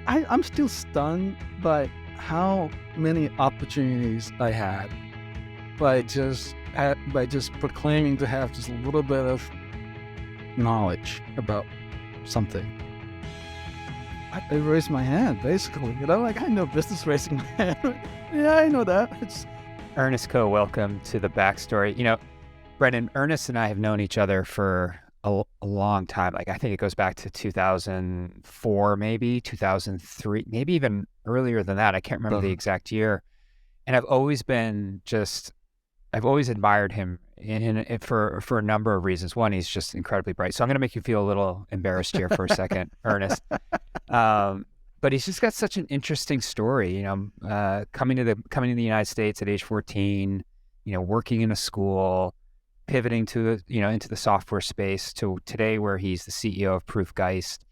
I'm still stunned by how many opportunities I had by just proclaiming to have just a little bit of knowledge about something. I raised my hand, basically. Like, I know business, raising my hand. Yeah, I know that. Ernest Koe, welcome to the backstory. Brendan, Ernest and I have known each other for a long time. Like, I think it goes back to 2004, maybe 2003, maybe even earlier than that. I can't remember the exact year. And I've always admired him for a number of reasons. One, he's just incredibly bright. So I'm going to make you feel a little embarrassed here for a second, Ernest. But he's just got such an interesting story. Coming to the United States at age 14. Working in a school, pivoting to into the software space to today, where he's the CEO of Proof+Geist.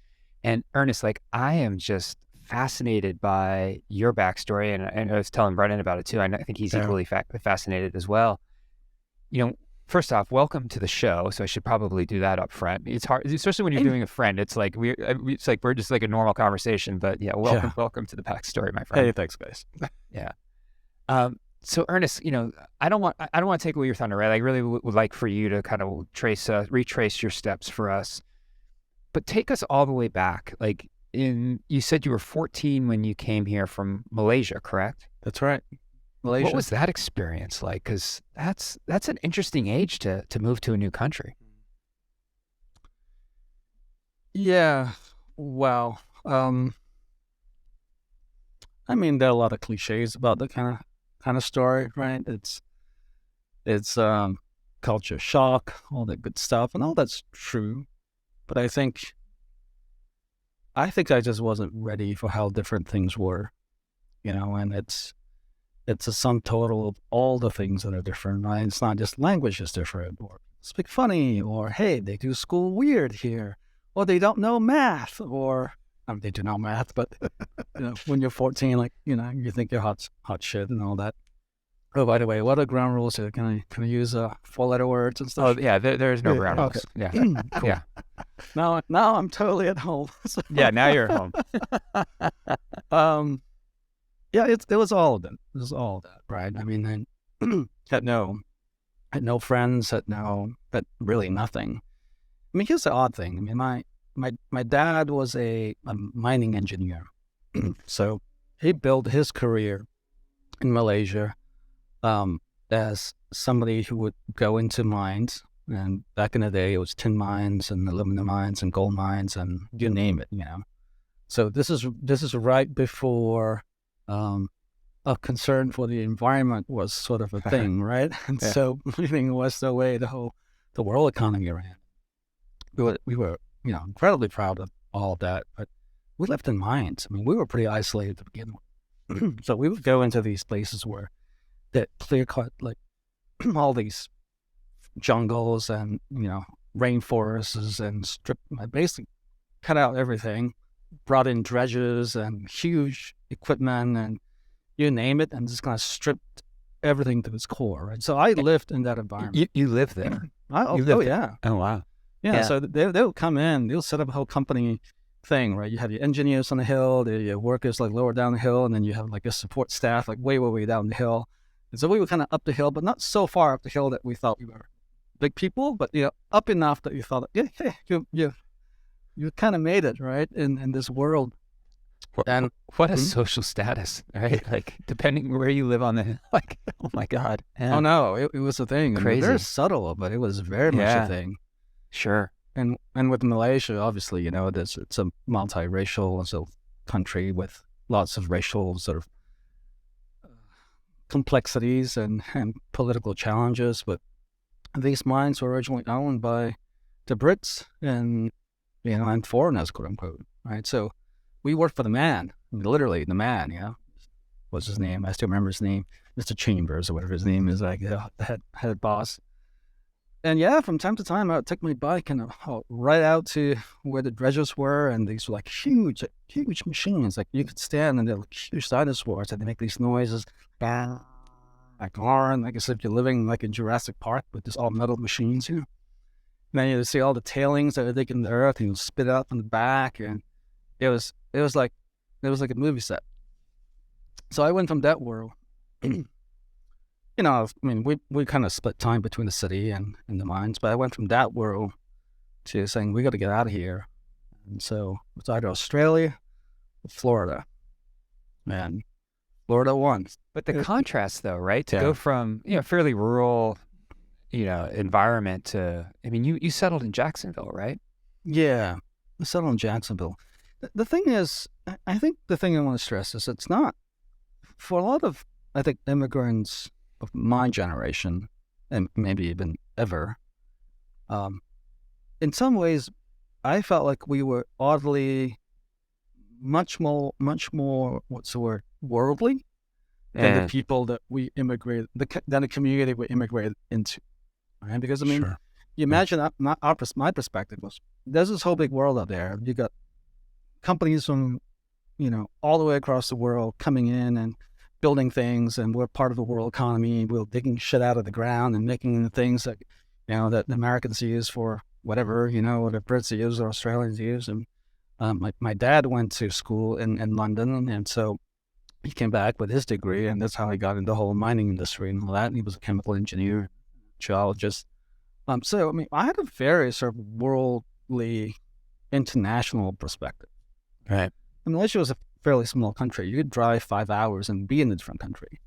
And Ernest, I am just fascinated by your backstory, and I was telling Brendan about it too. I think he's equally fascinated as well. First off, welcome to the show. So I should probably do that up front. It's hard, especially when you're doing a friend. It's like we're just like a normal conversation. But welcome to the backstory, my friend. Hey, thanks, guys. Yeah. So Ernest, I don't want to take away your thunder, right? I really would like for you to kind of retrace your steps for us, but take us all the way back. You said you were 14 when you came here from Malaysia, correct? That's right. Malaysia. What was that experience like? Because that's an interesting age to move to a new country. Yeah. Well, there are a lot of cliches about the kind of story, right? It's culture shock, all that good stuff, and all that's true. But I think I just wasn't ready for how different things were, and it's a sum total of all the things that are different, right? It's not just language is different, or speak funny, or hey, they do school weird here, or they don't know math, or they do know math, but when you're 14, you think you're hot shit and all that. Oh, by the way, what are ground rules here? Can I use 4-letter words and stuff? Oh yeah, there's no ground rules. Okay. Yeah, cool. Yeah. Now I'm totally at home. So. Yeah, now you're at home. Yeah, it was all of them. It was all of that, right? I had no friends, had really nothing. Here's the odd thing. My dad was a mining engineer, so he built his career in Malaysia as somebody who would go into mines. And back in the day, it was tin mines and aluminum mines and gold mines and you name it, So this is right before a concern for the environment was sort of a thing, right? And so mining was the way the world economy ran. We were incredibly proud of all of that, but we lived in mines. We were pretty isolated to begin with. So we would go into these places where that clear cut, all these jungles and rainforests and basically cut out everything, brought in dredgers and huge equipment and you name it, and just kind of stripped everything to its core, right? So I lived in that environment. You lived there. Yeah. Oh wow. Yeah. So they'll come in, they'll set up a whole company thing, right? You have your engineers on the hill, your workers lower down the hill, and then you have a support staff way down the hill. And so we were kind of up the hill, but not so far up the hill that we thought we were big people, but up enough that you thought, you kind of made it, right, in this world. And what a social status, right? Depending where you live on the oh my God. Yeah. Oh no, it was a thing. Crazy. Very subtle, but it was very much a thing. Sure. And with Malaysia, obviously, it's a multiracial country with lots of racial sort of complexities and political challenges. But these mines were originally owned by the Brits and foreigners, quote unquote, right? So we worked for the man, literally the man. What's his name? I still remember his name, Mr. Chambers or whatever his name is, the head boss. And from time to time, I would take my bike and right out to where the dredgers were, and these were huge machines. You could stand, and they're huge dinosaurs, and they make these noises, like horn, as if you're living in Jurassic Park with this all metal machines, And then you see all the tailings that are digging in the earth, and you spit out from the back, and it was It was like a movie set. So I went from that world. You know, I mean, we kind of split time between the city and the mines, but I went from that world to saying, we got to get out of here. And so it's either Australia or Florida. And Florida won. But the contrast, though, right? To Yeah. go from, fairly rural, environment to, I mean, you settled in Jacksonville, right? Yeah, I settled in Jacksonville. The thing is, I think the thing I want to stress is it's not, for a lot of, I think, immigrants of my generation, and maybe even ever, in some ways, I felt like we were oddly much more, what's the word, worldly than the people that we immigrated, than the community we immigrated into. Right? Because, I mean, Sure. you imagine my perspective was, there's this whole big world out there. You got companies from, all the way across the world coming in and building things, and we're part of the world economy. We're digging shit out of the ground and making the things that, that the Americans use for whatever, or the Brits use or Australians use. And my dad went to school in London, and so he came back with his degree, and that's how he got into the whole mining industry and all that. And he was a chemical engineer, geologist. So, I mean, I had a very sort of worldly, international perspective. Right. I mean, Malaysia was a fairly small country. You could drive 5 hours and be in a different country.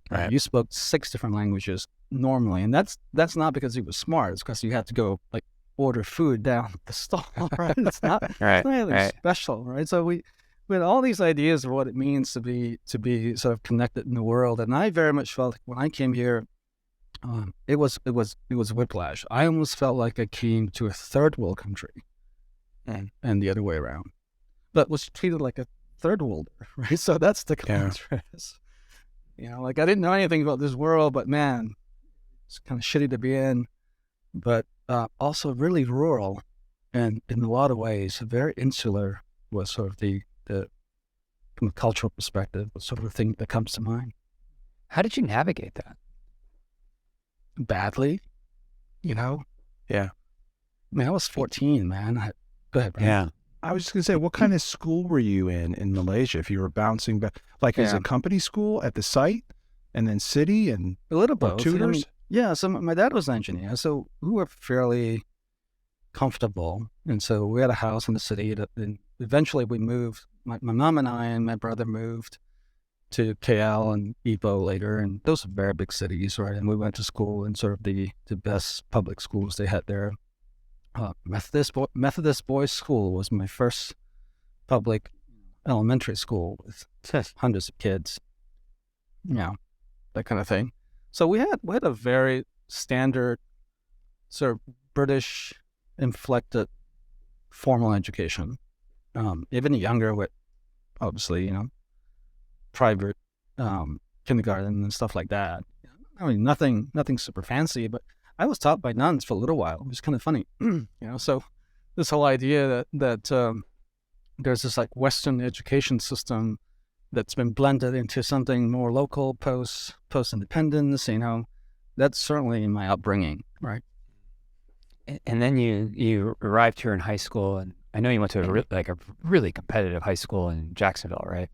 Right. You spoke 6 different languages normally, and that's not because you were smart. It's because you had to go like order food down at the stall. Right? It's not, Right. it's not anything Right. special, right? So we had all these ideas of what it means to be sort of connected in the world, and I very much felt like when I came here, it was whiplash. I almost felt like I came to a third world country, and the other way around, but was treated like a third worlder, right? So that's the contrast. Like I didn't know anything about this world, but man, it's kind of shitty to be in, but also really rural, and in a lot of ways very insular was sort of the from a cultural perspective, was sort of the thing that comes to mind. How did you navigate that? Badly, Yeah. I mean, I was 14, man. Go ahead, Brian. Yeah. I was just going to say, what kind of school were you in Malaysia? If you were bouncing back, like is Yeah. it company school at the site and then city and A little or both. tutors? Yeah, so my dad was an engineer, so we were fairly comfortable. And so we had a house in the city. And eventually we moved. My mom and I and my brother moved to KL and Ipoh later. And those are very big cities, right? And we went to school in sort of the best public schools they had there. Methodist Boys School was my first public elementary school with hundreds of kids. That kind of thing. So we had a very standard sort of British inflected formal education. Even younger with obviously, private kindergarten and stuff like that. I mean, nothing super fancy, but I was taught by nuns for a little while. It was kind of funny, So this whole idea that there's this like Western education system that's been blended into something more local post independence, that's certainly in my upbringing, right? And then you arrived here in high school, and I know you went to a really competitive high school in Jacksonville, right?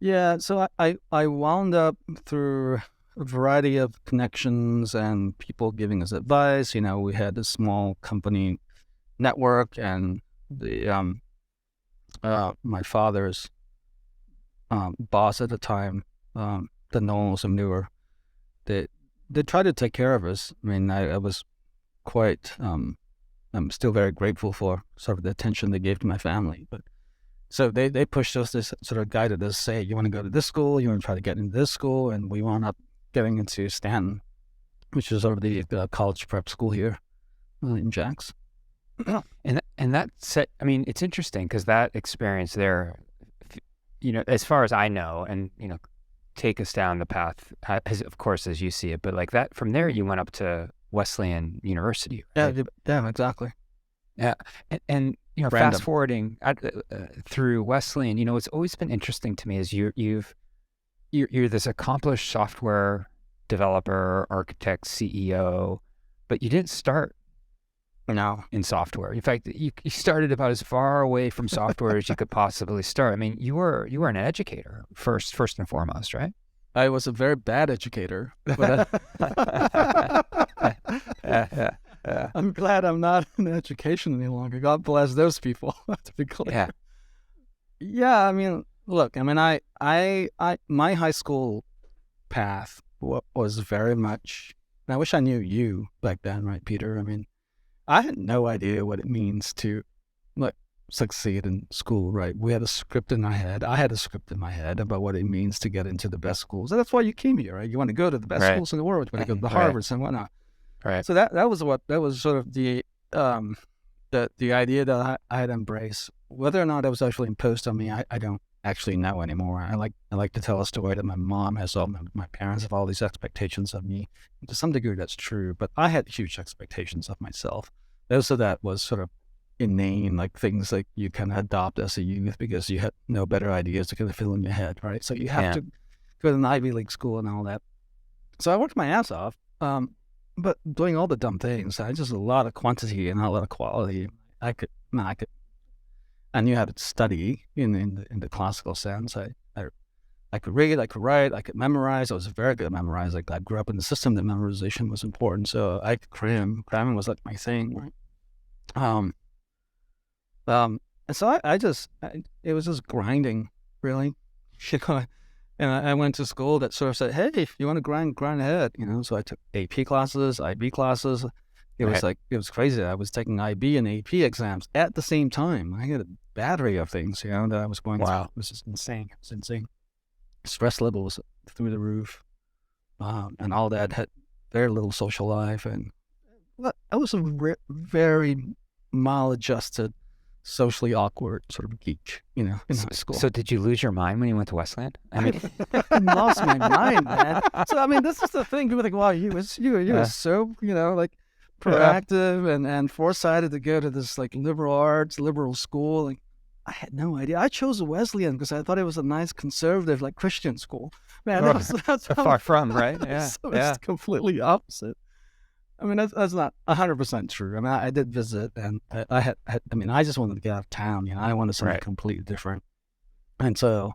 Yeah, so I wound up through a variety of connections and people giving us advice. We had a small company network, and the my father's boss at the time, the Knowles and Newer, they tried to take care of us. I mean, I was quite, I'm still very grateful for sort of the attention they gave to my family. But so they pushed us, this sort of guided us, say, you want to go to this school, you want to try to get into this school, and we wound up getting into Stanton, which is sort of the college prep school here in Jax. And that set, I mean, it's interesting because that experience there, as far as I know, and, take us down the path, of course, as you see it, but like that, from there, you went up to Wesleyan University. Right? Yeah, exactly. Yeah. And fast forwarding through Wesleyan, it's always been interesting to me is you're this accomplished software developer, architect, CEO, but you didn't start No. in software. In fact, you started about as far away from software as you could possibly start. I mean, you were an educator first and foremost, right? I was a very bad educator. But I'm glad I'm not in education any longer. God bless those people, to be clear. Yeah. Yeah, I mean, look, I mean, my high school path was very much, and I wish I knew you back then, right, Peter? I mean, I had no idea what it means to, like, succeed in school, right? We had a script in our head. I had a script in my head about what it means to get into the best schools. And that's why you came here, right? You want to go to the best schools in the world. You want to go to the Harvards and whatnot. Right. So that was sort of the idea that I had embraced. Whether or not it was actually imposed on me, I don't actually know anymore. I like to tell a story that my mom has my parents have all these expectations of me. And to some degree, that's true, but I had huge expectations of myself. Most of that was sort of inane, like things like you kind of adopt as a youth because you had no better ideas to kind of fill in your head, right? So you have to go to an Ivy League school and all that. So I worked my ass off, but doing all the dumb things. I just a lot of quantity and not a lot of quality. I knew how to study in the classical sense. I could read, I could write, I could memorize. I was very good at memorizing. Like I grew up in the system that memorization was important, so I could cram. Cramming was like my thing, right? And so it was just grinding, really. And I went to school that sort of said, hey, if you want to grind ahead, So I took AP classes, IB classes. It was crazy. I was taking IB and AP exams at the same time. I had a battery of things, that I was going through. It was just insane. It was insane. Stress level was through the roof. And all that, had very little social life. And I was a very maladjusted, socially awkward sort of geek, in high school. So did you lose your mind when you went to Wesleyan? I mean, I lost my mind, man. So I mean, this is the thing. People think, wow, you were so, like proactive and foresighted to go to this like liberal arts, liberal school. Like, I had no idea. I chose a Wesleyan because I thought it was a nice conservative, like Christian school. Man, that's far from, right? Yeah. So it's completely opposite. I mean, that's not 100% true. I mean, I did visit, and I just wanted to get out of town. I wanted something completely different, and so,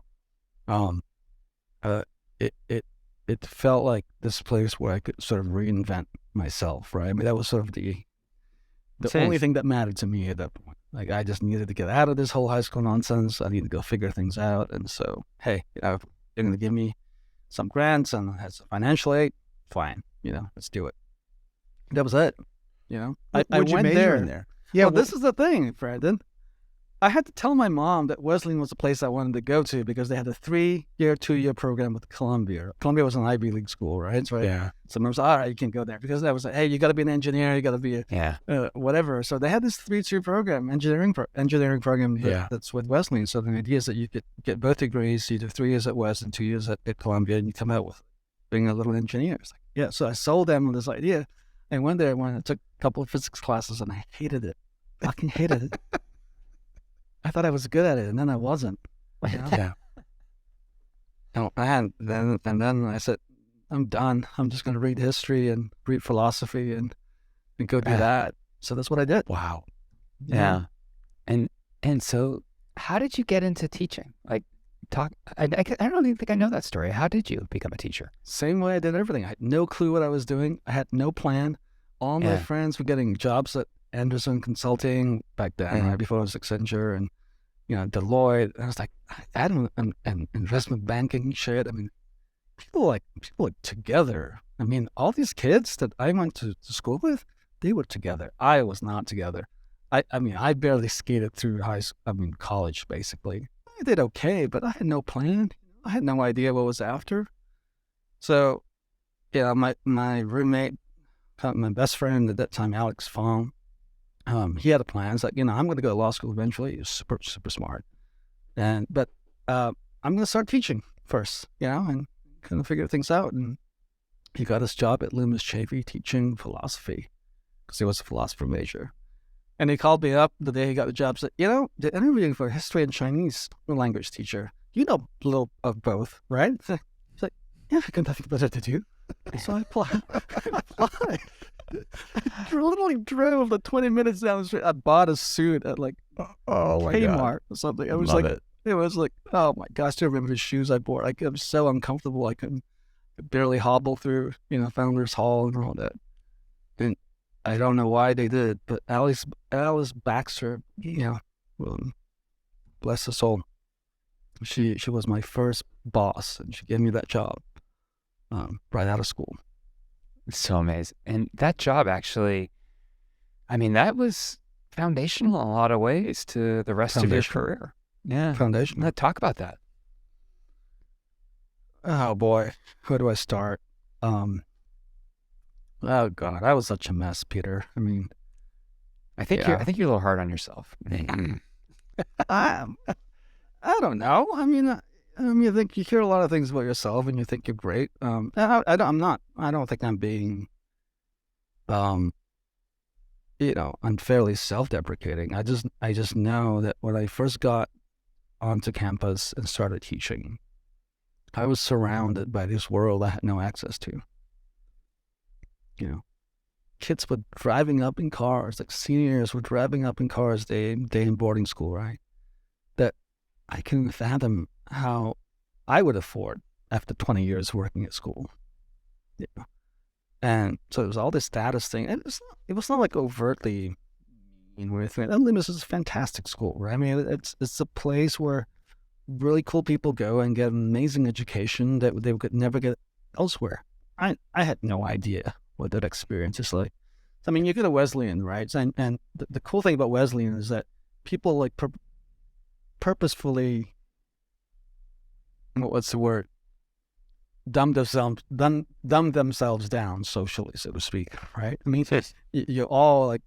it felt like this place where I could sort of reinvent myself. Right? I mean, that was sort of the only thing that mattered to me at that point. Like, I just needed to get out of this whole high school nonsense. I needed to go figure things out, and so, hey, they're going to give me some grants and has financial aid. Fine, let's do it. That was it, I went there. In there? Yeah, well, this is the thing, Brandon. I had to tell my mom that Wesleyan was the place I wanted to go to because they had a 3-year, 2-year program with Columbia. Columbia was an Ivy League school, right? So so I was all right, you can go there because I was like, hey, you got to be an engineer, you got to be whatever. So they had this 3-2 program, engineering program that's with Wesleyan. So the idea is that you could get both degrees. You do 3 years at West and 2 years at Columbia, and you come out with being a little engineer. It's like, so I sold them this idea. And one day I took a couple of physics classes and I hated it. Fucking hated it. I thought I was good at it, and then I wasn't. Yeah. And then I said, I'm done. I'm just going to read history and read philosophy and go do that. So that's what I did. Wow. Yeah. And so how did you get into teaching? Like, I don't even think I know that story. How did you become a teacher? Same way I did everything. I had no clue what I was doing. I had no plan. All my friends were getting jobs at Anderson Consulting back then, right before it was Accenture and Deloitte. And I was like, I don't and investment banking shit. I mean, people are together. I mean, all these kids that I went to school with, they were together. I was not together. I mean, I barely skated through college basically. I did okay, but I had no plan. I had no idea what was after. So, my roommate, my best friend at that time, Alex Fong, he had a plan. It's like, I'm going to go to law school eventually. He was super, super smart. But I'm going to start teaching first, and kind of figure things out. And he got his job at Loomis Chaffee teaching philosophy because he was a philosopher major. And he called me up the day he got the job. Said, they're interviewing for a history and Chinese language teacher. You know a little of both, right? He's like, yeah, I got nothing better to do. So I applied. literally drove the 20 minutes down the street. I bought a suit at like Oh my God. Kmart or something. I was Love like, it. it was like, oh my gosh, I remember the shoes I bought. Like, it was so uncomfortable. I could barely hobble through, Founders Hall and all that. And I don't know why they did it, but Alice Baxter, well, bless her soul. She was my first boss, and she gave me that job right out of school. It's so amazing. And that job actually, I mean, that was foundational in a lot of ways to the rest of your career. Yeah. Foundation. Let's talk about that. Oh boy, where do I start? Oh God, I was such a mess, Peter. I mean, I think you're a little hard on yourself. I don't know. I mean, I think you hear a lot of things about yourself, and you think you're great. I'm not. I don't think I'm being, unfairly self-deprecating. I just know that when I first got onto campus and started teaching, I was surrounded by this world I had no access to. Kids were driving up in cars, like seniors were driving up in cars day in boarding school, right? That I couldn't fathom how I would afford after 20 years working at school. And so it was all this status thing. And it was not like overtly mean with it. This is a fantastic school, right? I mean, it's a place where really cool people go and get an amazing education that they could never get elsewhere. I had no idea what that experience is like. I mean, you go to Wesleyan, right? And the cool thing about Wesleyan is that people like purposefully, what's the word? Dumb themselves down socially, so to speak, right? I mean, you're all like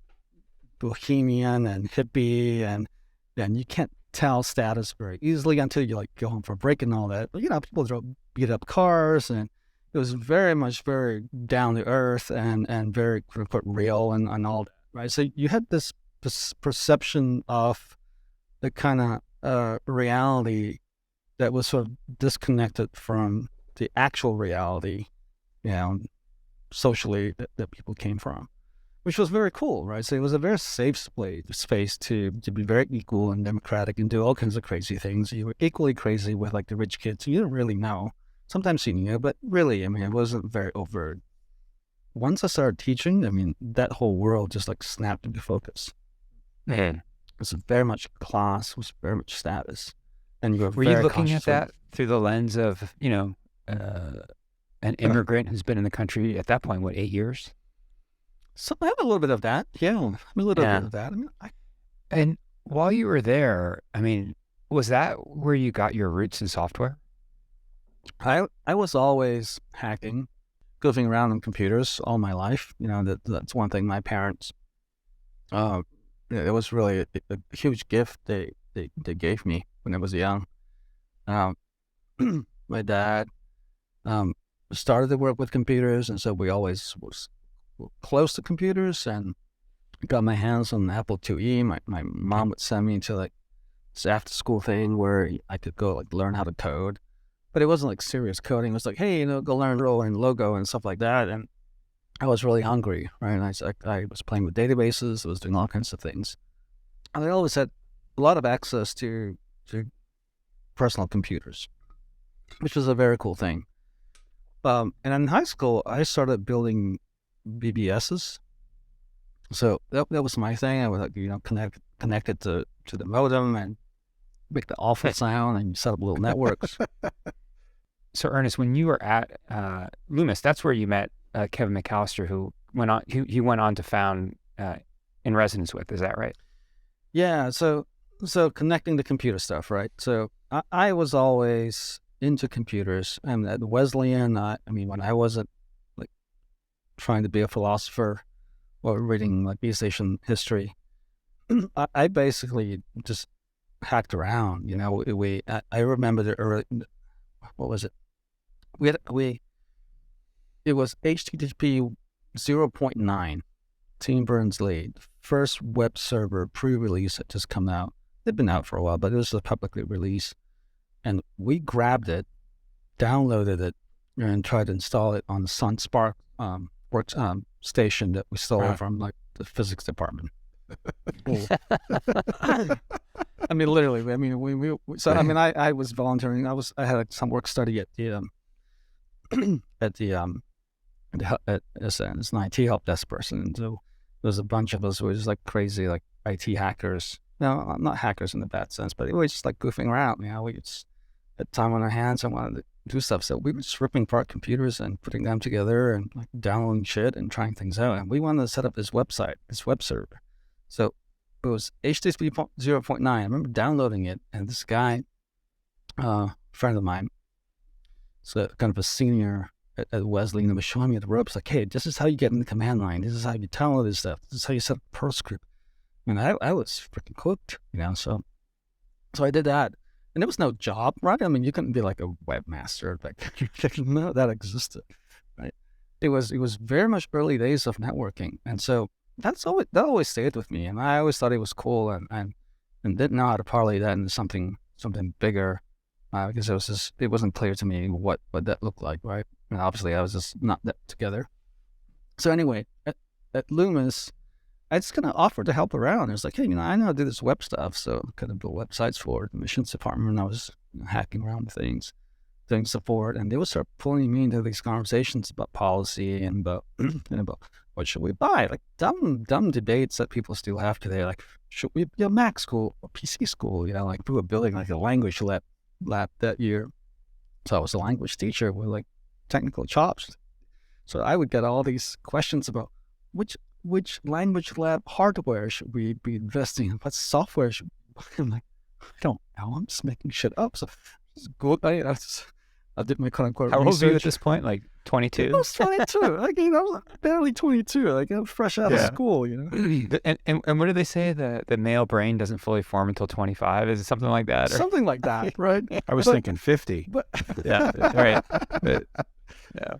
bohemian and hippie, and you can't tell status very easily until you like go home for a break and all that. But people drove beat up cars, and it was very down to earth and very quote unquote real and all that, right? So you had this perception of the kind of reality that was sort of disconnected from the actual reality, socially that people came from, which was very cool, right? So it was a very safe space to be very equal and democratic and do all kinds of crazy things. You were equally crazy with like the rich kids. You didn't really know. Sometimes you knew, but really, I mean, it wasn't very overt. Once I started teaching, I mean, that whole world just like snapped into focus. It was very much class, was very much status. And were you looking at that through the lens of, an immigrant who's been in the country at that point, 8 years? So I have a little bit of that. Yeah, a little bit of that. I mean, and while you were there, I mean, was that where you got your roots in software? I was always hacking, goofing around on computers all my life. That's one thing my parents, it was really a huge gift they gave me when I was young. My dad started to work with computers, and so we always was close to computers, and got my hands on the Apple IIe. My mom would send me to like this after school thing where I could go like learn how to code. But it wasn't like serious coding. It was like, hey, go learn role and logo and stuff like that. And I was really hungry, right? And I was playing with databases. I was doing all kinds of things. And I always had a lot of access to personal computers, which was a very cool thing. And in high school, I started building BBSs. So that was my thing. I was connected to the modem and make the awful sound and set up little networks. So Ernest, when you were at Loomis, that's where you met Kevin McAllister, who went on to found In Resonance with. Is that right? Yeah. So connecting the computer stuff, right? So I was always into computers, and at Wesleyan, I mean, when I wasn't like trying to be a philosopher or reading like East Asian history, I basically just hacked around. I remember the early. What was it? It was HTTP 0.9, Tim Berners-Lee, the first web server pre-release had just come out. They'd been out for a while, but it was a publicly released. And we grabbed it, downloaded it, and tried to install it on the Sun Spark station that we stole Right. from like the physics department. I mean, literally. I mean, so I mean, I was volunteering. I had some work study at the at the as an IT help desk person. And so there was a bunch of us who were just like crazy, like IT hackers. No, not hackers in the bad sense, but we were just like goofing around. You know, we just had time on our hands and wanted to do stuff. So we were just ripping apart computers and putting them together and like downloading shit and trying things out. And we wanted to set up this website, this web server. So it was HTTP 0.9. I remember downloading it, and this guy, friend of mine, so kind of a senior at Wesley, and was showing me the ropes. Like, hey, this is how you get in the command line. This is how you download this stuff. This is how you set up a Perl script. And I was freaking cooked, you know. So I did that, and there was no job, right? I mean, you couldn't be like a webmaster. Like, no, that existed, right? It was very much early days of networking, and so that always stayed with me. And I always thought it was cool, and didn't know how to parlay that into something bigger, because it wasn't clear to me what that looked like, right? And obviously, I was just not that together. So anyway, at Loomis, I just kind of offered to help around. It was like, hey, you know, I know how to do this web stuff, so kind of build websites for the missions department. And I was hacking around with things, doing support, and they would start pulling me into these conversations about policy and about what should we buy, like dumb debates that people still have today. Like, should we be a Mac school or PC school? You know, like we were building like a language lab that year. So I was a language teacher with like technical chops. So I would get all these questions about which language lab hardware should we be investing in? What software should we buy? I'm like, I don't know. I'm just making shit up. So it's good. I did my quote unquote How old research. were you at this point? Like 22? I was 22. Like, you know, barely 22. Like, I'm fresh out of school, you know. And what do they say? The male brain doesn't fully form until 25? Is it something like that? Or? Something like that, right? I was thinking 50. But Yeah, right. But, yeah.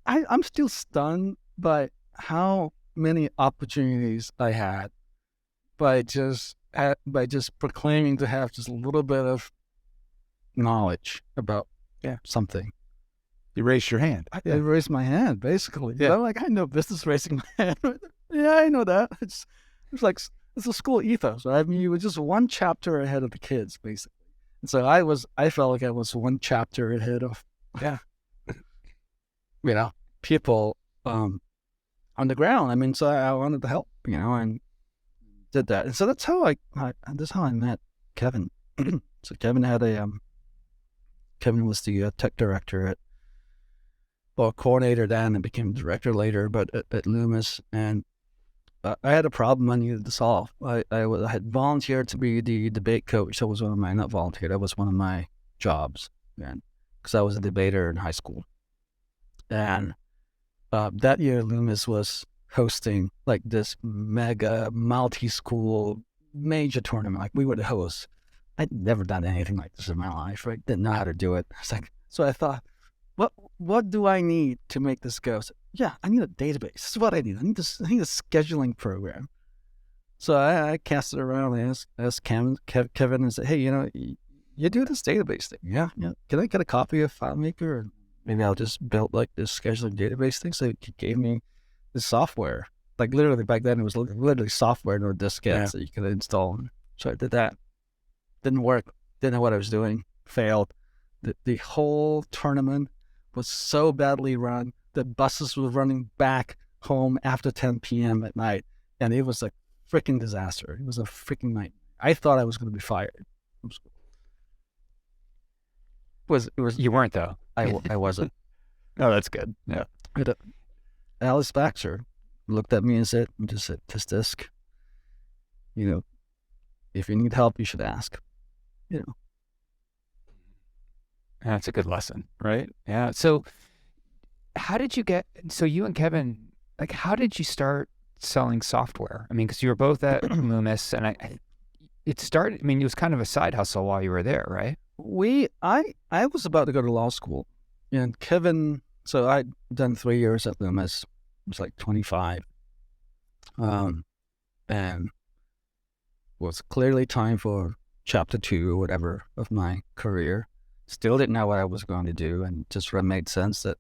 I'm still stunned by how many opportunities I had by just proclaiming to have just a little bit of knowledge about something. You raised your hand. I raised my hand, basically. Yeah. I'm like, I know business raising my hand. Yeah, I know that. It's like, it's a school ethos, right? I mean, you were just one chapter ahead of the kids, basically. And so I felt like I was one chapter ahead of, you know, people on the ground. I mean, so I wanted to help, you know, and did that. And so that's how I met Kevin. So Kevin was the tech director coordinator then, and became director later, but at Loomis. And I had a problem I needed to solve. I had volunteered to be the debate coach. That was not volunteered, that was one of my jobs, because I was a debater in high school. And that year, Loomis was hosting like this mega multi-school major tournament. Like, we were the hosts. I'd never done anything like this in my life, right? Didn't know how to do it. So I thought, what do I need to make this go? So, I need a database. This is what I need. I need a scheduling program. So I cast it around and asked Kevin and said, hey, you know, you do this database thing. Yeah. Can I get a copy of FileMaker? Or maybe I'll just build like this scheduling database thing. So he gave me the software. Like, literally back then, it was literally software, no diskettes that you could install. So I did that. Didn't work. Didn't know what I was doing. Failed. The whole tournament was so badly run that buses were running back home after 10 p.m. at night. And it was a freaking disaster. It was a freaking nightmare. I thought I was going to be fired from school. It was. You weren't, though. I wasn't. Oh, that's good. Yeah. Alice Baxter looked at me and said, Tisk, you know, if you need help, you should ask. You know. That's a good lesson, right? Yeah. So you and Kevin, like, how did you start selling software? I mean, because you were both at Loomis, and it was kind of a side hustle while you were there, right? I was about to go to law school, and Kevin, so I'd done 3 years at Loomis. I was like 25. And was clearly time for chapter 2 or whatever of my career. Still didn't know what I was going to do, and just made sense that,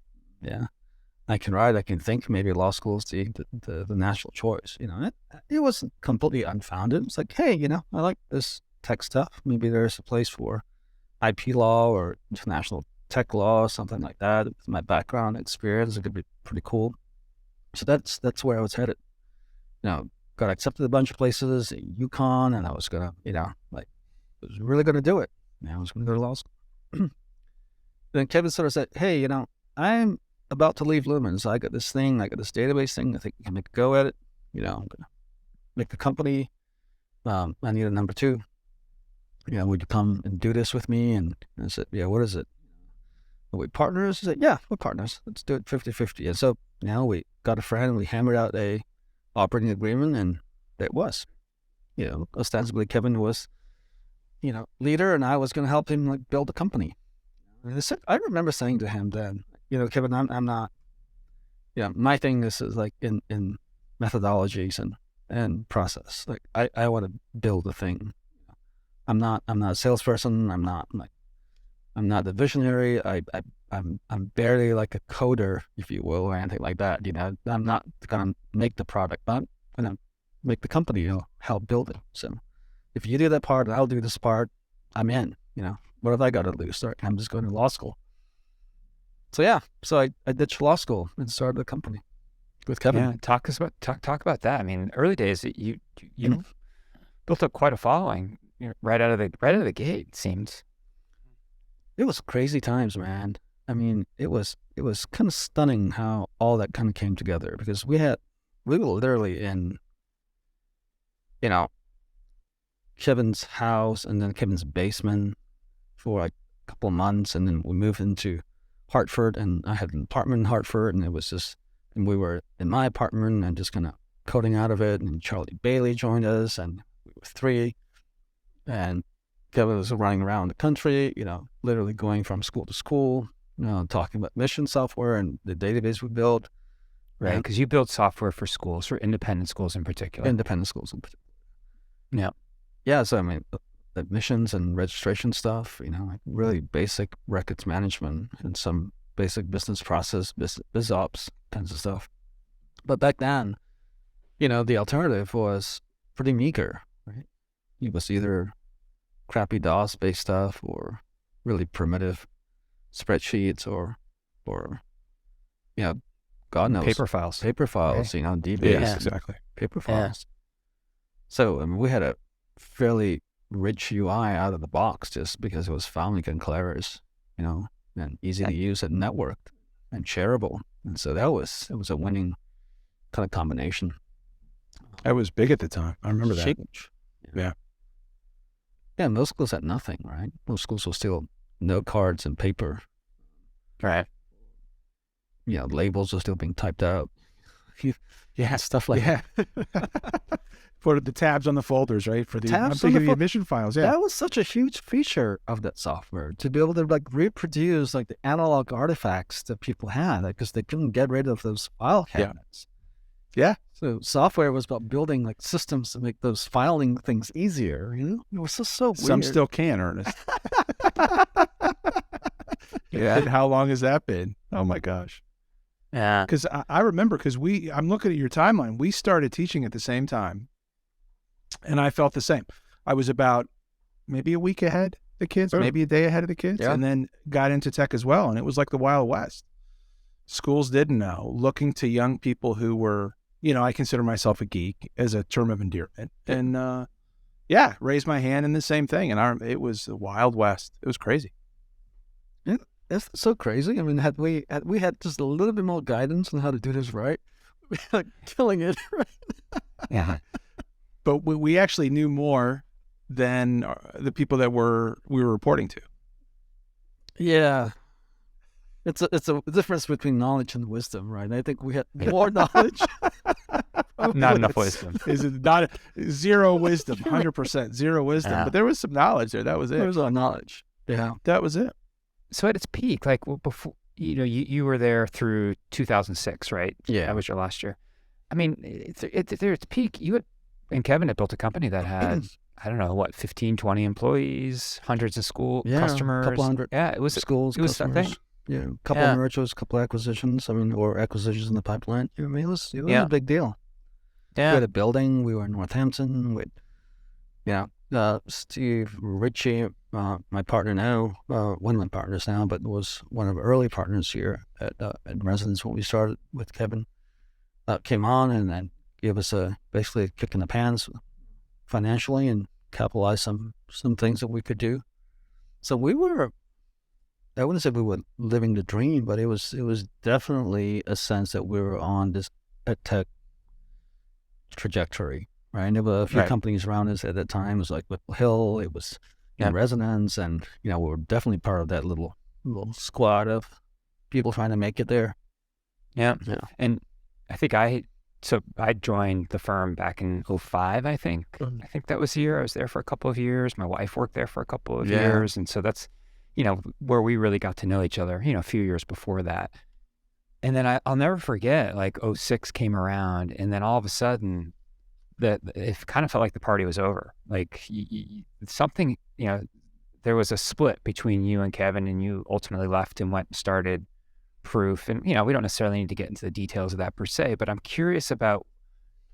I can write, I can think. Maybe law school is the natural choice. It wasn't completely unfounded. It's like, hey, I like this tech stuff. Maybe there's a place for IP law or international tech law, or something like that. With my background experience, it could be pretty cool. So that's where I was headed. Got accepted a bunch of places in UConn, and I was gonna, I was really gonna do it. I was gonna go to law school. Then Kevin sort of said, hey, I'm about to leave Lumen, so I got this database thing. I think you can make a go at it. I'm gonna make the company. I need a number two. Would you come and do this with me? And I said, yeah, what is it? Are we partners? He said, yeah, we're partners. Let's do it 50-50. And so we got a friend, we hammered out a operating agreement, and it was. Ostensibly Kevin was, leader, and I was going to help him build a company. And I remember saying to him then, Kevin, I'm not, my thing is in methodologies and process. I want to build a thing. I'm not a salesperson. I'm not the visionary. I'm barely like a coder, if you will, or anything like that. I'm not gonna make the product, but I'm gonna make the company, help build it. So if you do that part and I'll do this part, I'm in. What have I got to lose? I'm just going to law school. So I ditched law school and started a company with Kevin. Yeah, talk about that. I mean, early days you built up quite a following right out of the gate. It seemed. It was crazy times, man. I mean, it was kind of stunning how all that kind of came together, because we were literally in, Kevin's house and then Kevin's basement for a couple of months, and then we moved into Hartford, and I had an apartment in Hartford, and we were in my apartment and just kind of coding out of it, and Charlie Bailey joined us, and we were three, and Kevin was running around the country, literally going from school to school, talking about mission software and the database we built. Right, because you build software for schools, for independent schools in particular. Yeah. Yeah, so I mean, admissions and registration stuff, really basic records management and some basic business process, biz ops kinds of stuff. But back then, the alternative was pretty meager, right? It was either crappy DOS-based stuff or really primitive spreadsheets or God knows. Paper files, right. DBase. Yes, exactly. Paper files. So, I mean, we had a fairly rich UI out of the box just because it was Family and Claris, and easy to use and networked and shareable. And so it was a winning kind of combination. That was big at the time. I remember that. Huge. Yeah. Yeah, most schools had nothing, right? Most schools were still note cards and paper. Right. Labels are still being typed out. Stuff like that. For the tabs on the folders, right? For the the admission files. Yeah. That was such a huge feature of that software, to be able to reproduce the analog artifacts that people had, because they couldn't get rid of those file cabinets. Yeah. So software was about building systems to make those filing things easier. It was so weird. Some still can, Ernest. Yeah. And how long has that been? Oh my gosh. Yeah. Because I remember, I'm looking at your timeline. We started teaching at the same time, and I felt the same. I was about maybe a week ahead of the kids, maybe a day ahead of the kids, and then got into tech as well. And it was like the Wild West. Schools didn't know, looking to young people who were, I consider myself a geek as a term of endearment, and raised my hand in the same thing. And it was the Wild West. It was crazy. That's so crazy. I mean, had we had just a little bit more guidance on how to do this right, we'd be killing it, right? Yeah. But we actually knew more than the people that we were reporting to. Yeah. It's a difference between knowledge and wisdom, right? I think we had more knowledge. Not enough wisdom. Is it not zero wisdom? 100% zero wisdom. Yeah. But there was some knowledge there. That was it. There was a knowledge. Yeah. That was it. So at its peak, before, you were there through 2006, right? Yeah. That was your last year. I mean, at its peak, you and Kevin had built a company that had, 15, 20 employees, hundreds of school customers. A couple hundred Yeah, it was schools. It was a thing. a couple of mergers, a couple of acquisitions. I mean, or acquisitions in the pipeline. I mean, it was a big deal. Yeah. We had a building. We were in Northampton. Steve Ritchie, my partner now, one of my partners now, but was one of the early partners here at Residence when we started with Kevin, came on and then gave us basically a kick in the pants financially and capitalized some things that we could do. So we were, I wouldn't say we were living the dream, but it was definitely a sense that we were on this tech trajectory, right? There were a few companies around us at that time. It was like Whipple Hill, it was in Resonance, and we were definitely part of that little squad of people trying to make it there. Yeah. And I think I joined the firm back in 2005, I think. I think that was the year. I was there for a couple of years. My wife worked there for a couple of years. And so that's, where we really got to know each other, a few years before that. And then I'll never forget, like 2006 came around, and then all of a sudden, it kind of felt like the party was over. Like something, there was a split between you and Kevin, and you ultimately left and went and started Proof. And, we don't necessarily need to get into the details of that per se, but I'm curious about,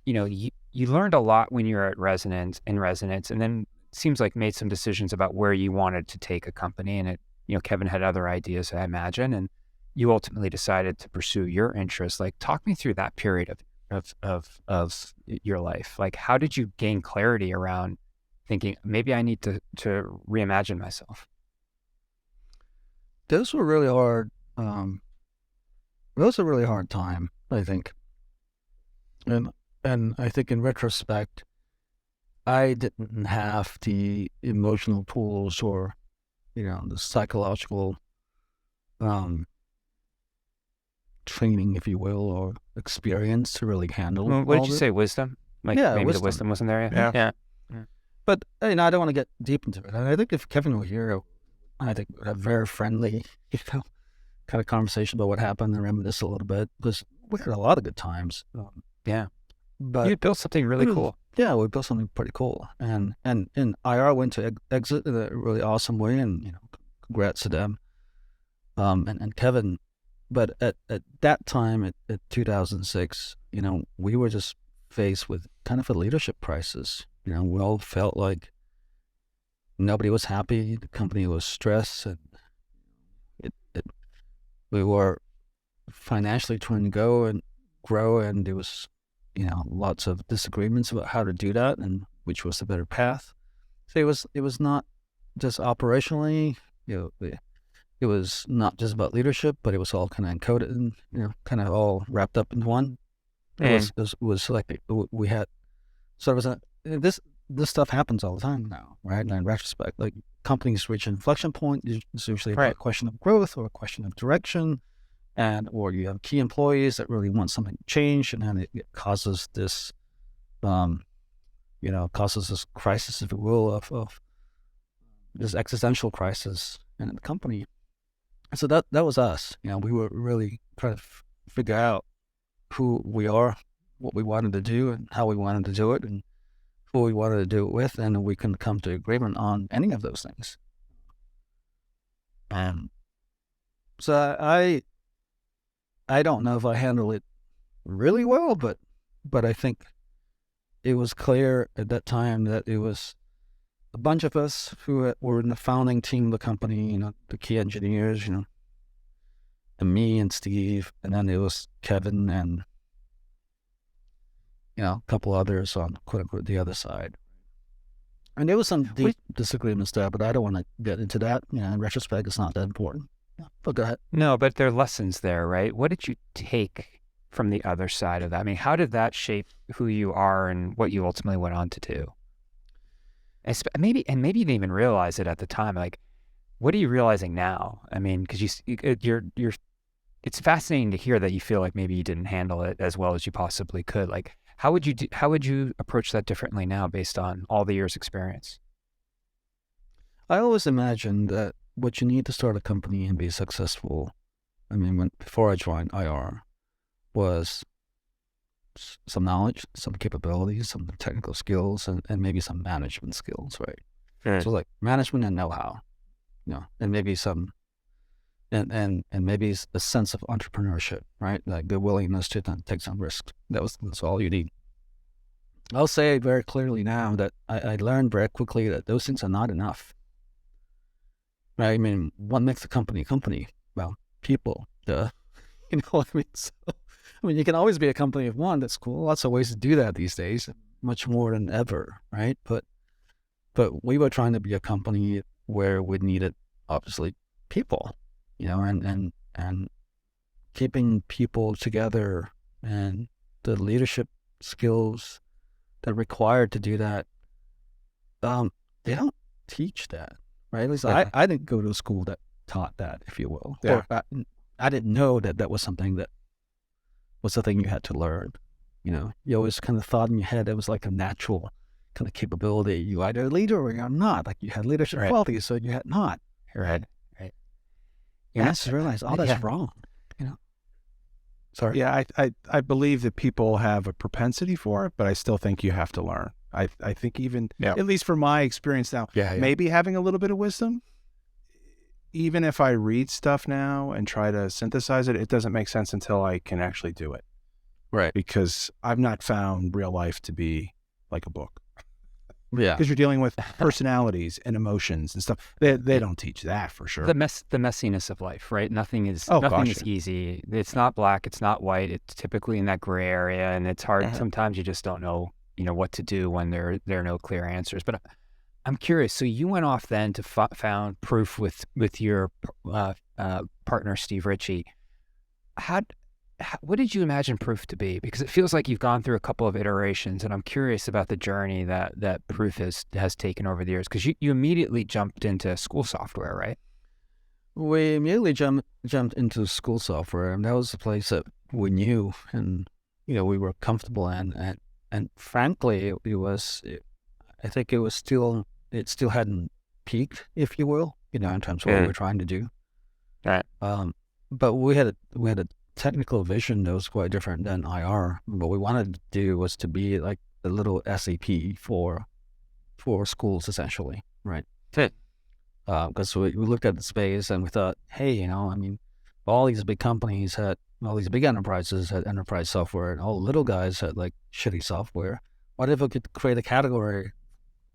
you learned a lot when you were at Resonance, and then it seems like made some decisions about where you wanted to take a company. And Kevin had other ideas, I imagine, and you ultimately decided to pursue your interests. Like, talk me through that period of your life. Like, how did you gain clarity around thinking, maybe I need to reimagine myself? Those were really hard. That was a really hard time, I think. And I think in retrospect, I didn't have the emotional tools or, the psychological training, if you will, or experience to really handle. Well, what did you say? Wisdom? Like, maybe the wisdom wasn't there yet? Yeah. But I don't want to get deep into it. I think if Kevin were here, I think we'd have a very friendly, kind of conversation about what happened and reminisce a little bit, because we had a lot of good times. But you built something really cool. Yeah, we built something pretty cool, and IR went to exit in a really awesome way, and congrats to them, and Kevin. But at that time, at 2006, we were just faced with kind of a leadership crisis. We all felt like nobody was happy. The company was stressed, and we were financially trying to go and grow, and there was, lots of disagreements about how to do that and which was the better path. So it was not just operationally, it was not just about leadership, but it was all kind of encoded and, kind of all wrapped up in one. It was like we had, so it was this stuff happens all the time now, right? And in retrospect, like companies reach an inflection point, it's usually a question of growth or a question of direction, or you have key employees that really want something to change, and then it causes this, causes this crisis, if you will, of this existential crisis in the company. So that was us. We were really trying to figure out who we are, what we wanted to do, and how we wanted to do it, and who we wanted to do it with, and we couldn't come to agreement on any of those things. So I don't know if I handled it really well, but I think it was clear at that time that it was a bunch of us who were in the founding team of the company, the key engineers, and me and Steve, and then it was Kevin and, a couple others on, quote unquote, the other side. And there was some deep disagreements there, but I don't want to get into that. In retrospect, it's not that important. But go ahead. No, but there are lessons there, right? What did you take from the other side of that? I mean, how did that shape who you are and what you ultimately went on to do? Maybe you didn't even realize it at the time. Like, what are you realizing now? I mean, because it's fascinating to hear that you feel like maybe you didn't handle it as well as you possibly could. Like, how would you approach that differently now based on all the years' experience? I always imagined that what you need to start a company and be successful, before I joined IR, was some knowledge, some capabilities, some technical skills, and maybe some management skills, right? So like management and know-how, and maybe some and maybe it's a sense of entrepreneurship, right? Like the willingness to take some risks. That's all you need. I'll say very clearly now that I learned very quickly that those things are not enough. Right? I mean, what makes a company? Well, people. You know what I mean? So, I mean, you can always be a company of one. That's cool. Lots of ways to do that these days, much more than ever, right? But we were trying to be a company where we needed, obviously, people, you know, and keeping people together and the leadership skills that are required to do that. They don't teach that, right? At least I didn't go to a school that taught that, if you will. Yeah. Or I didn't know that was something that was the thing you had to learn. You know, you always kind of thought in your head it was like a natural kind of capability. You either a leader or you're not. Like you had leadership qualities, so you had not. Right. You have to realize all that's wrong. You know. Sorry. Yeah, I believe that people have a propensity for it, but I still think you have to learn. I think even, at least from my experience now, maybe having a little bit of wisdom, even if I read stuff now and try to synthesize it, it doesn't make sense until I can actually do it. Right. Because I've not found real life to be like a book. Yeah. Because you're dealing with personalities and emotions and stuff. They don't teach that for sure. The messiness of life, right? Nothing is easy. It's not black. It's not white. It's typically in that gray area, and it's hard. Sometimes you just don't know, what to do when there are no clear answers. But I'm curious. So you went off then to found Proof with your partner Steve Ritchie. What did you imagine Proof to be? Because it feels like you've gone through a couple of iterations, and I'm curious about the journey that Proof has taken over the years. Because you immediately jumped into school software, right? We immediately jumped into school software, and that was the place that we knew and we were comfortable in. And frankly, I think it still hadn't peaked, if you will, in terms of what we were trying to do. Right. But we had a technical vision that was quite different than IR. What we wanted to do was to be like a little SAP for schools, essentially, right? Because we looked at the space and we thought, hey, all these big companies all these big enterprises had enterprise software, and all the little guys had like shitty software. What if we could create a category,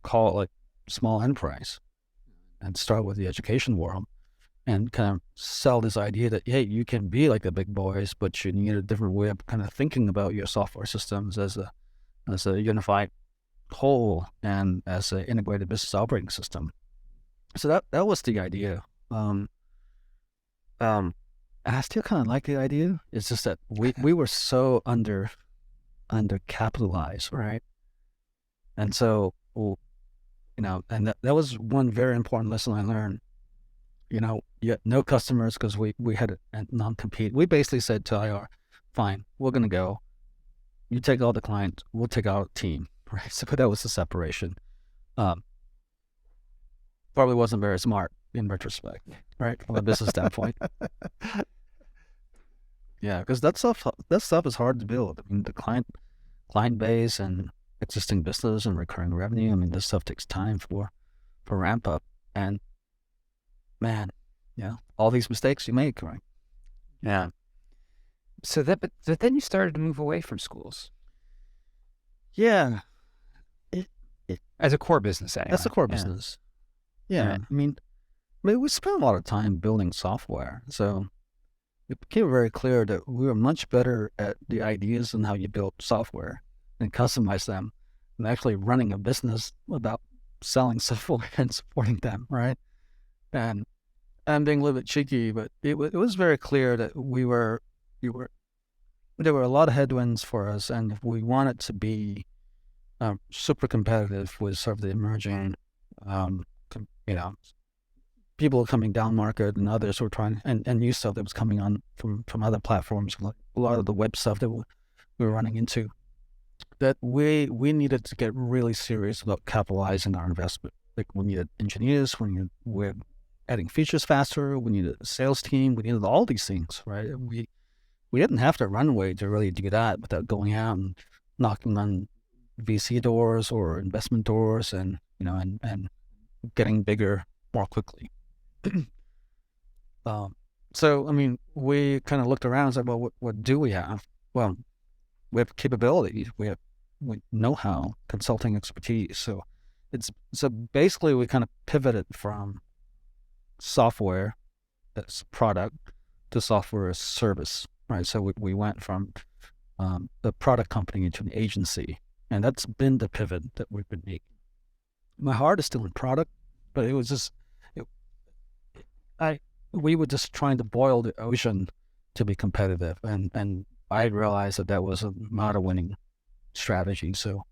call it like small enterprise, and start with the education world, and kind of sell this idea that, hey, you can be like the big boys, but you need a different way of kind of thinking about your software systems as a unified whole and as an integrated business operating system. So that was the idea. And I still kind of like the idea. It's just that we were so undercapitalized, right? And so, and that was one very important lesson I learned. You had no customers because we had a non-compete. We basically said to IR, fine, we're going to go. You take all the clients, we'll take our team, right? So that was the separation. Probably wasn't very smart in retrospect, right? From a business standpoint. Yeah, because that stuff is hard to build. I mean, the client base and existing business and recurring revenue. I mean, this stuff takes time for ramp up. And man, all these mistakes you make, right? Yeah. So but then you started to move away from schools. Yeah. As a core business, anyway. That's a core business. Yeah. I mean, we spent a lot of time building software, so it became very clear that we were much better at the ideas and how you build software and customize them than actually running a business about selling software and supporting them, right? And I'm being a little bit cheeky, but it was very clear that there were a lot of headwinds for us, and if we wanted to be super competitive with sort of the emerging, people coming down market and others were trying, and new stuff that was coming on from other platforms, like a lot of the web stuff that we were running into, that we needed to get really serious about capitalizing our investment. Like we needed engineers, we're adding features faster, we needed a sales team, we needed all these things, right? We didn't have the runway to really do that without going out and knocking on VC doors or investment doors and getting bigger more quickly. So, I mean, we kind of looked around and said, well, what do we have? Well, we have capabilities, we have know-how, consulting expertise. So basically we kind of pivoted from software as product to software as service, right? So we went from the product company to an agency, and that's been the pivot that we've been making. My heart is still in product, but it was just we were just trying to boil the ocean to be competitive, and I realized that was not a winning strategy. So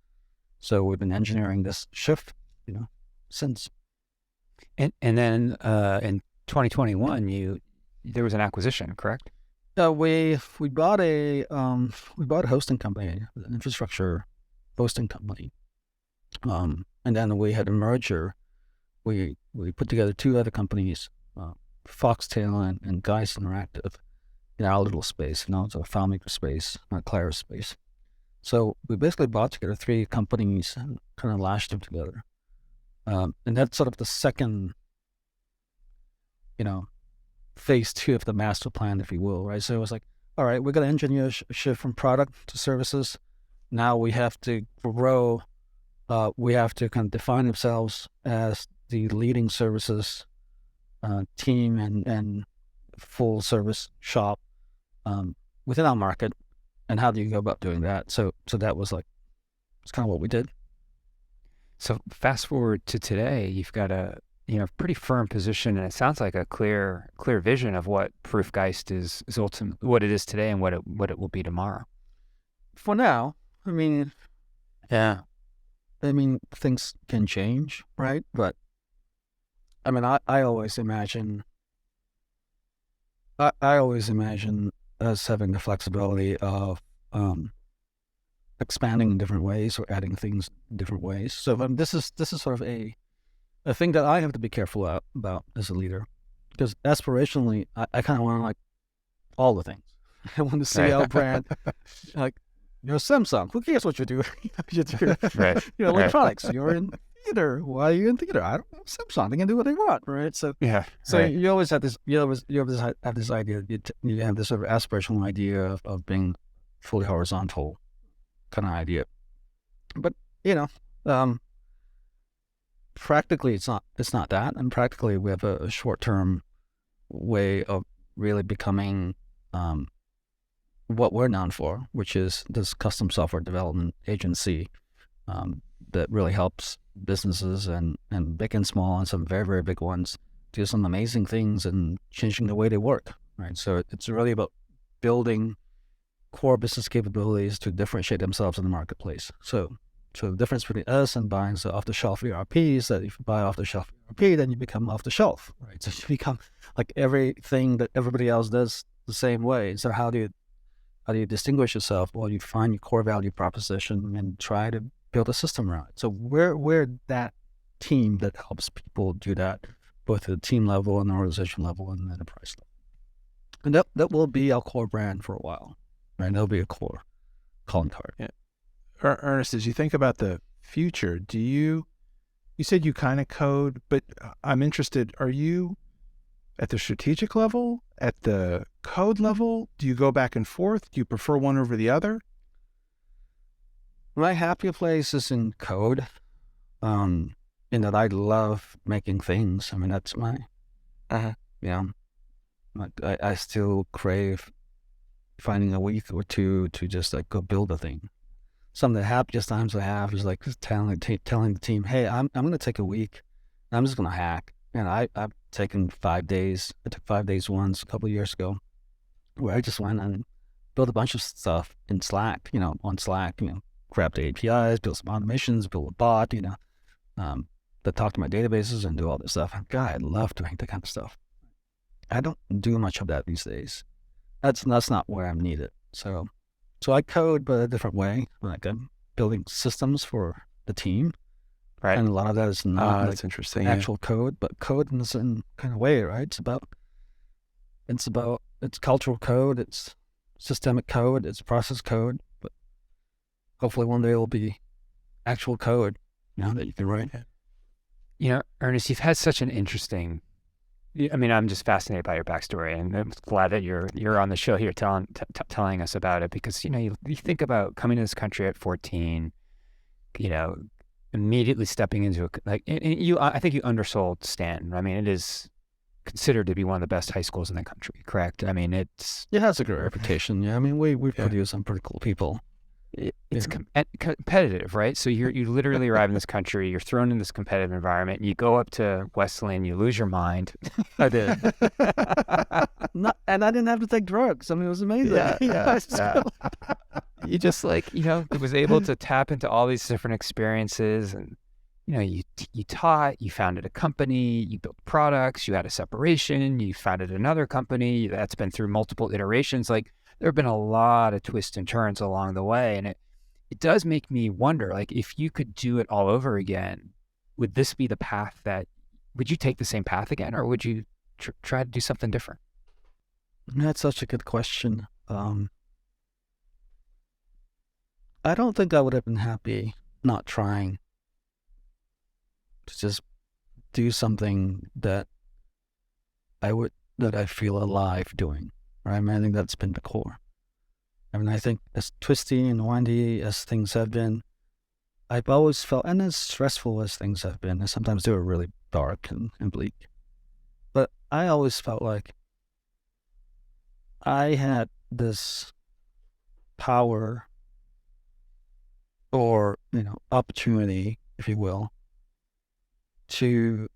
we've been engineering this shift, since. And then in 2021, there was an acquisition, correct? We bought a hosting company, an infrastructure hosting company, and then we had a merger. We put together two other companies, Foxtail and Geist Interactive, in our little space, it's a FileMaker space, not Clara space. So we basically brought together three companies and kind of lashed them together. And that's sort of the second, phase two of the master plan, if you will, right? So it was like, all right, we're going to engineer a shift from product to services. Now we have to grow. We have to kind of define ourselves as the leading services team and full service shop within our market. And how do you go about doing that? So that was it's kind of what we did. So fast forward to today, you've got a pretty firm position, and it sounds like a clear vision of what Proof+Geist is ultimately what it is today and what it will be tomorrow. For now, I mean, things can change, right? But I mean, I always imagine us having the flexibility of expanding in different ways or adding things in different ways. So this is sort of a thing that I have to be careful about as a leader, because aspirationally, I kind of want all the things. I want to see our brand, Samsung. Who cares what you do? You do, right. Electronics. Right. You're in theater. Why are you in theater? I don't know. Samsung. They can do what they want, right? So you always have this. You always have this idea. You have this sort of aspirational idea of being fully horizontal kind of idea, but practically it's not that, and practically we have a short-term way of really becoming what we're known for, which is this custom software development agency that really helps businesses and big and small and some very, very big ones do some amazing things and changing the way they work, right? So it's really about building core business capabilities to differentiate themselves in the marketplace. So the difference between us and buying off-the-shelf ERP is that if you buy off-the-shelf ERP, then you become off-the-shelf, right? So you become like everything that everybody else does the same way. So how do you distinguish yourself? Well, you find your core value proposition and try to build a system around it. So we're that team that helps people do that, both at the team level and the organization level and the enterprise level. And that will be our core brand for a while, right? That'll be a core calling card. Yeah. Ernest, as you think about the future, you said you kind of code, but I'm interested, are you at the strategic level, at the code level? Do you go back and forth? Do you prefer one over the other? My happy place is in code, in that I love making things. I mean, that's my, I still crave finding a week or two to just go build a thing. Some of the happiest times I have is just telling the team, hey, I'm going to take a week. I'm just going to hack. And I've taken 5 days. I took 5 days once a couple of years ago, where I just went and built a bunch of stuff in Slack, on Slack, grab the APIs, build some automations, build a bot, that talk to my databases and do all this stuff. God, I love doing that kind of stuff. I don't do much of that these days. That's not where I'm needed. So I code, but a different way. I'm building systems for the team, right? And a lot of that is not that's interesting. Actual code, but code in a certain kind of way, right? It's cultural code, it's systemic code, it's process code, but hopefully one day it'll be actual code, that you can write. Ernest, you've had such an interesting I mean, I'm just fascinated by your backstory, and I'm glad that you're on the show here telling us about it, because, you think about coming to this country at 14, immediately stepping into I think you undersold Stanton. I mean, it is considered to be one of the best high schools in the country, correct? I mean, it has a good reputation. Yeah, I mean, we produce some pretty cool people. It's competitive, right? So you literally arrive in this country, you're thrown in this competitive environment, and you go up to Wesleyan, you lose your mind. I did. And I didn't have to take drugs. I mean, it was amazing. Yeah. You just was able to tap into all these different experiences, and you taught, you founded a company, you built products, you had a separation, you founded another company that's been through multiple iterations. There have been a lot of twists and turns along the way, and it does make me wonder, if you could do it all over again, would this be the path would you take the same path again, or would you try to do something different? That's such a good question. I don't think I would have been happy not trying to just do something that I feel alive doing. Right? I mean, I think that's been the core. I mean, I think as twisty and windy as things have been, I've always felt, and as stressful as things have been, and sometimes they were really dark and bleak, but I always felt like I had this power or, opportunity, if you will, to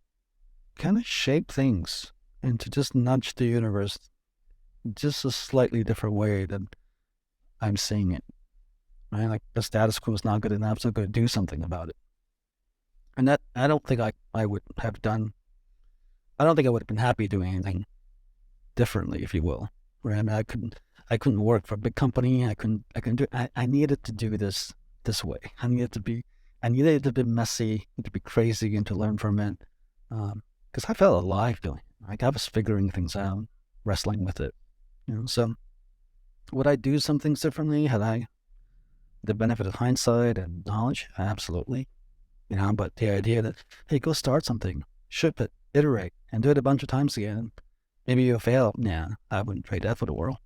kind of shape things and to just nudge the universe just a slightly different way than I'm seeing it. Right? Like the status quo is not good enough, so I'm going to do something about it. And that I don't think I would have done. I don't think I would have been happy doing anything differently, if you will. Right? I mean, I couldn't work for a big company. I couldn't do. I needed to do this way. I needed it to be messy, to be crazy, and to learn from it. Because I felt alive doing it. I was figuring things out, wrestling with it. So would I do some things differently had I the benefit of hindsight and knowledge? Absolutely. But the idea that, hey, go start something, ship it, iterate, and do it a bunch of times again. Maybe you'll fail. Yeah, I wouldn't trade that for the world.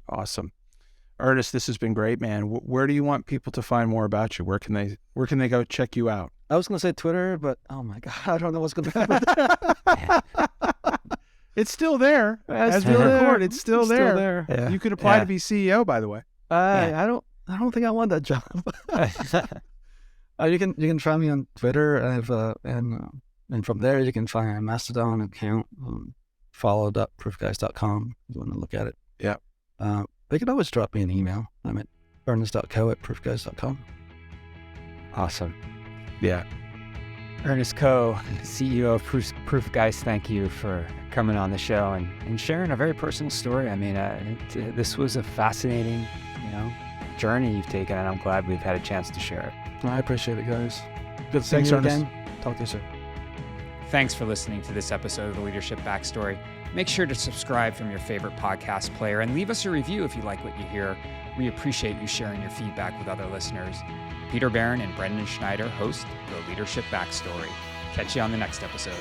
Awesome. Ernest, this has been great, man. Where do you want people to find more about you? Where can they go check you out? I was going to say Twitter, but oh my God, I don't know what's going to happen. It's still there. As we record, it's still there. Yeah. You could apply to be CEO, by the way. I don't think I want that job. You can try me on Twitter. And from there you can find a Mastodon account, follow.proofgeist.com if you want to look at it. Yeah. They can always drop me an email. I'm at ernest.koe@proofgeist.com. Awesome. Yeah. Ernest Koe, CEO of Proof+Geist, thank you for coming on the show and sharing a very personal story. I mean, this was a fascinating, journey you've taken, and I'm glad we've had a chance to share it. I appreciate it, guys. Good to see you again. Ernest. Talk to you soon. Thanks for listening to this episode of The Leadership Backstory. Make sure to subscribe from your favorite podcast player and leave us a review if you like what you hear. We appreciate you sharing your feedback with other listeners. Peter Barron and Brendan Schneider host The Leadership Backstory. Catch you on the next episode.